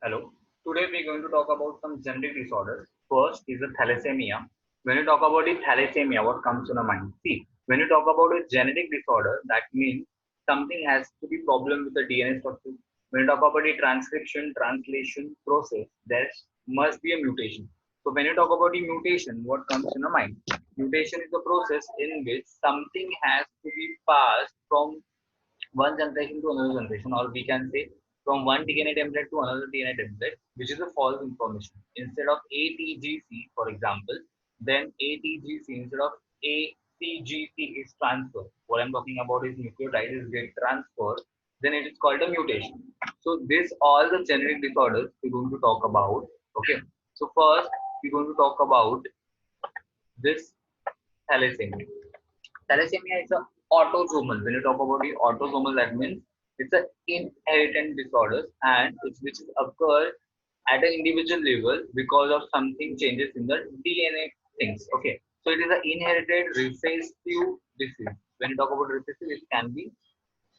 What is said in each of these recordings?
Hello. Today we're going to talk about some genetic disorders. First is the thalassemia. When you talk about the thalassemia, what comes to the mind? See, when you talk about a genetic disorder, that means something has to be problem with the DNA structure. When you talk about the transcription, translation process, there must be a mutation. So when you talk about the mutation, what comes to the mind? Mutation is the process in which something has to be passed from one generation to another generation, or we can say from one DNA template to another DNA template, which is a false information. Instead of ATGC, for example, then ATGC instead of ACGC is transfer. What I'm talking about is nucleotide is get transferred, then it is called a mutation. So this all the genetic disorders we're going to talk about. Okay. So first we're going to talk about this thalassemia. Thalassemia is a autosomal. When you talk about the autosomal, that means it's an inherited disorder and it's which is occur at an individual level because of something changes in the DNA things. Okay, so it is an inherited recessive disease. When you talk about recessive, it can be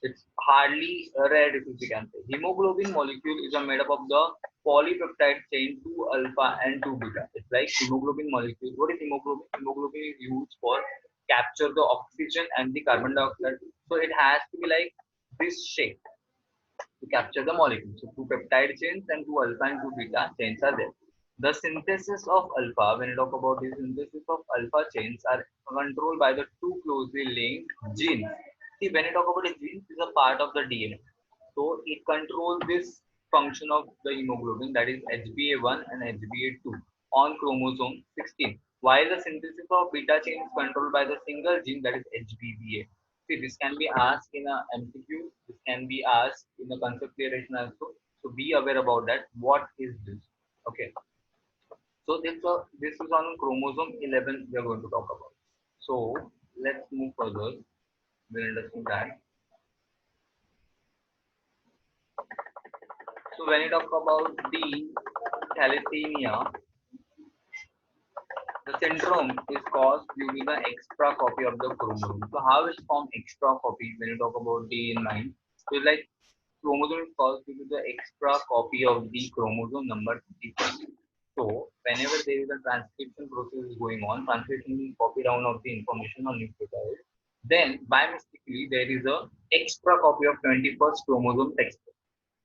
it's hardly a rare disease, we can say. Hemoglobin molecule is a made up of the polypeptide chain 2 alpha and 2 beta. It's like hemoglobin molecule. What is hemoglobin? Hemoglobin is used for capture the oxygen and the carbon dioxide. So it has to be like this shape to capture the molecule. So two peptide chains and two alpha and two beta chains are there. The synthesis of alpha, when you talk about the synthesis of alpha chains, are controlled by the two closely linked genes. See, when you talk about the genes, is a part of the DNA. So it controls this function of the hemoglobin, that is HbA1 and HbA2 on chromosome 16, while the synthesis of beta chain is controlled by the single gene, that is HbBA. See, this can be asked in a MCQ, this can be asked in a concept clearation also. So be aware about that. What is this? Okay. So this is on chromosome 11 we are going to talk about. So let's move further. We'll understand that. So when you talk about the thalassemia, the syndrome is caused due to the extra copy of the chromosome. So how is form extra copy when you talk about D in mind? So it's like chromosome is caused due to the extra copy of the chromosome number 50. So whenever there is a transcription process is going on, transcription copy down of the information on nucleotide, then by mistakenly there is a extra copy of 21st chromosome text.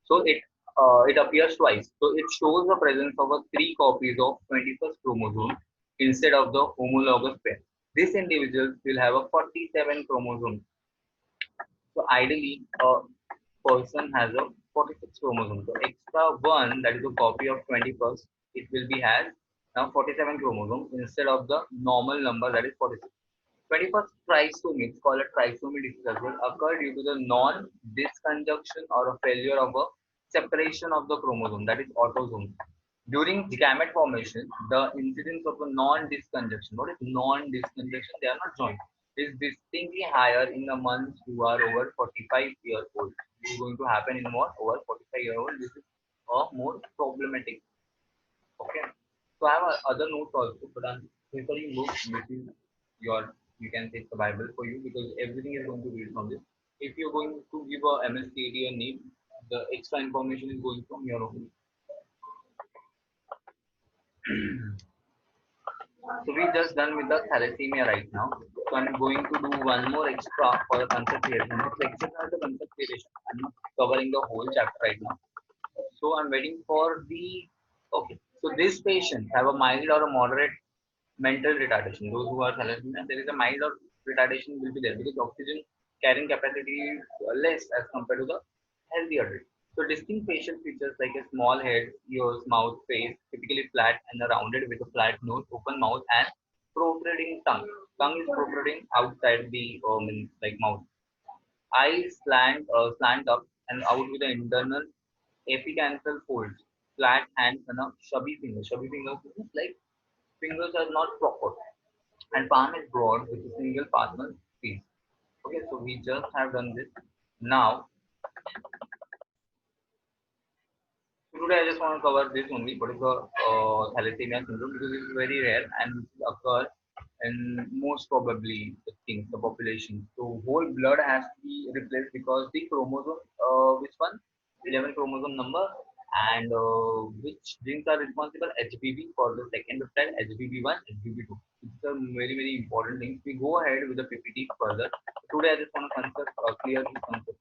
So it appears twice. So it shows the presence of a three copies of 21st chromosome instead of the homologous pair. This individual will have a 47 chromosome. So ideally, a person has a 46 chromosome. So extra one, that is a copy of 21st, it will be has now 47 chromosome instead of the normal number, that is 46. 21st trisomy, it's called a trisomy disease as well, occur due to the non-disconjunction or a failure of a separation of the chromosome, that is autosome. During gamete formation, the incidence of a non-disconjunction, what is non-disconjunction? They are not joined, is distinctly higher in the months who are over 45 years old. This is going to happen in what? Over 45-year-old. This is a more problematic. Okay. So I have other notes also, but I'm preferring books which is your, you can take the Bible for you because everything is going to read from this. If you're going to give a MSTD a need, the extra information is going from your own. So we just done with the thalassemia right now. So I'm going to do one more extra for the concept creation. This lecture has the concept creation. I'm not covering the whole chapter right now. So I'm waiting for the okay. So this patient have a mild or a moderate mental retardation. Those who are thalassemia, there is a mild or retardation will be there because oxygen carrying capacity is less as compared to the healthy adult. So distinct facial features like a small head, ears, mouth, face, typically flat and rounded with a flat nose, open mouth, and protruding tongue. Tongue is protruding outside the like mouth. Eyes slant up and out with the internal apicanthal folds. Flat hands and a chubby finger. Chubby finger means like fingers are not proper and palm is broad with a single palmar piece. Okay, so we just have done this. Now, so today I just want to cover this only, what is the thalassemia syndrome because it is very rare and it will occur in most probably the things, the population. So whole blood has to be replaced because the chromosome, which one? 11 chromosome number and which genes are responsible? HBB for the second peptide, HBB1, HBB2. It's a very, very important thing. We go ahead with the PPT further. Today I just want to clear this concept